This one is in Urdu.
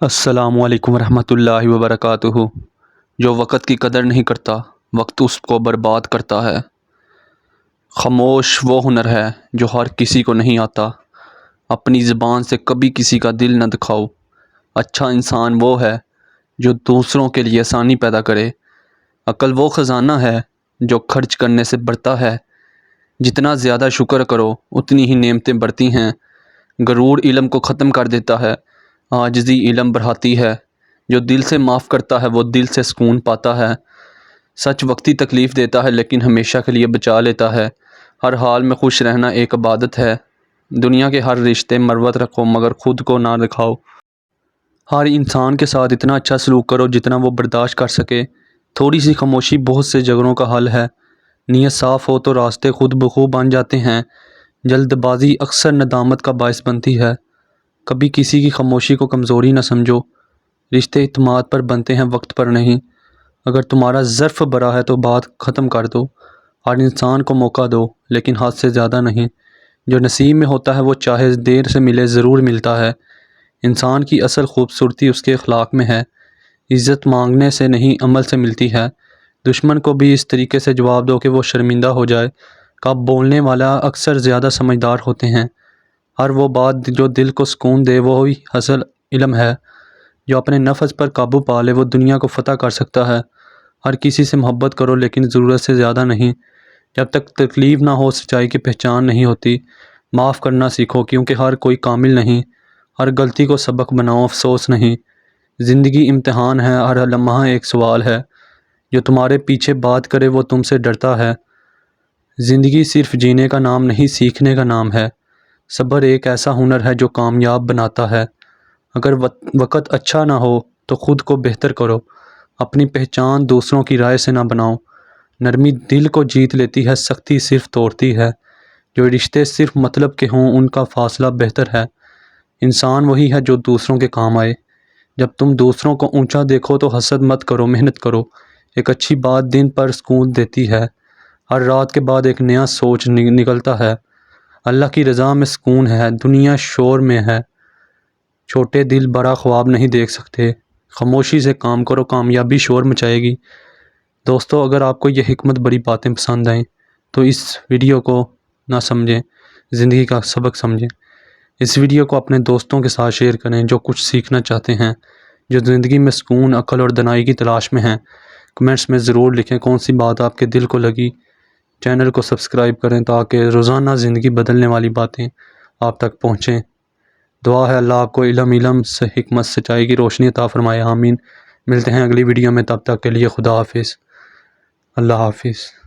السلام علیکم ورحمۃ اللہ وبرکاتہ۔ جو وقت کی قدر نہیں کرتا وقت اس کو برباد کرتا ہے۔ خاموش وہ ہنر ہے جو ہر کسی کو نہیں آتا۔ اپنی زبان سے کبھی کسی کا دل نہ دکھاؤ۔ اچھا انسان وہ ہے جو دوسروں کے لیے آسانی پیدا کرے۔ عقل وہ خزانہ ہے جو خرچ کرنے سے بڑھتا ہے۔ جتنا زیادہ شکر کرو اتنی ہی نعمتیں بڑھتی ہیں۔ غرور علم کو ختم کر دیتا ہے، عاجزی علم بڑھاتی ہے۔ جو دل سے معاف کرتا ہے وہ دل سے سکون پاتا ہے۔ سچ وقتی تکلیف دیتا ہے لیکن ہمیشہ کے لیے بچا لیتا ہے۔ ہر حال میں خوش رہنا ایک عبادت ہے۔ دنیا کے ہر رشتے مروت رکھو مگر خود کو نہ دکھاؤ۔ ہر انسان کے ساتھ اتنا اچھا سلوک کرو جتنا وہ برداشت کر سکے۔ تھوڑی سی خاموشی بہت سے جھگڑوں کا حل ہے۔ نیت صاف ہو تو راستے خود بخود بن جاتے ہیں۔ جلد بازی اکثر ندامت کا باعث بنتی ہے۔ کبھی کسی کی خاموشی کو کمزوری نہ سمجھو۔ رشتے اعتماد پر بنتے ہیں وقت پر نہیں۔ اگر تمہارا ظرف بڑا ہے تو بات ختم کر دو۔ ہر انسان کو موقع دو لیکن حد سے زیادہ نہیں۔ جو نصیب میں ہوتا ہے وہ چاہے دیر سے ملے ضرور ملتا ہے۔ انسان کی اصل خوبصورتی اس کے اخلاق میں ہے۔ عزت مانگنے سے نہیں عمل سے ملتی ہے۔ دشمن کو بھی اس طریقے سے جواب دو کہ وہ شرمندہ ہو جائے۔ کب بولنے والا اکثر زیادہ سمجھدار ہوتے ہیں۔ ہر وہ بات جو دل کو سکون دے وہی اصل علم ہے۔ جو اپنے نفس پر قابو پا لے وہ دنیا کو فتح کر سکتا ہے۔ ہر کسی سے محبت کرو لیکن ضرورت سے زیادہ نہیں۔ جب تک تکلیف نہ ہو سچائی کی پہچان نہیں ہوتی۔ معاف کرنا سیکھو کیونکہ ہر کوئی کامل نہیں۔ ہر غلطی کو سبق بناؤ افسوس نہیں۔ زندگی امتحان ہے، ہر لمحہ ایک سوال ہے۔ جو تمہارے پیچھے بات کرے وہ تم سے ڈرتا ہے۔ زندگی صرف جینے کا نام نہیں سیکھنے کا نام ہے۔ صبر ایک ایسا ہنر ہے جو کامیاب بناتا ہے۔ اگر وقت اچھا نہ ہو تو خود کو بہتر کرو۔ اپنی پہچان دوسروں کی رائے سے نہ بناؤ۔ نرمی دل کو جیت لیتی ہے، سختی صرف توڑتی ہے۔ جو رشتے صرف مطلب کے ہوں ان کا فاصلہ بہتر ہے۔ انسان وہی ہے جو دوسروں کے کام آئے۔ جب تم دوسروں کو اونچا دیکھو تو حسد مت کرو، محنت کرو۔ ایک اچھی بات دن پر سکون دیتی ہے۔ ہر رات کے بعد ایک نیا سوچ نکلتا ہے۔ اللہ کی رضا میں سکون ہے، دنیا شور میں ہے۔ چھوٹے دل بڑا خواب نہیں دیکھ سکتے۔ خاموشی سے کام کرو، کامیابی شور مچائے گی۔ دوستو، اگر آپ کو یہ حکمت بڑی باتیں پسند آئیں تو اس ویڈیو کو نہ سمجھیں، زندگی کا سبق سمجھیں۔ اس ویڈیو کو اپنے دوستوں کے ساتھ شیئر کریں جو کچھ سیکھنا چاہتے ہیں، جو زندگی میں سکون، عقل اور دانائی کی تلاش میں ہیں۔ کمنٹس میں ضرور لکھیں کون سی بات آپ کے دل کو لگی۔ چینل کو سبسکرائب کریں تاکہ روزانہ زندگی بدلنے والی باتیں آپ تک پہنچیں۔ دعا ہے اللہ آپ کو علم سے حکمت سچائی کی روشنی عطا فرمائے، آمین۔ ملتے ہیں اگلی ویڈیو میں، تب تک کے لیے خدا حافظ۔ اللہ حافظ۔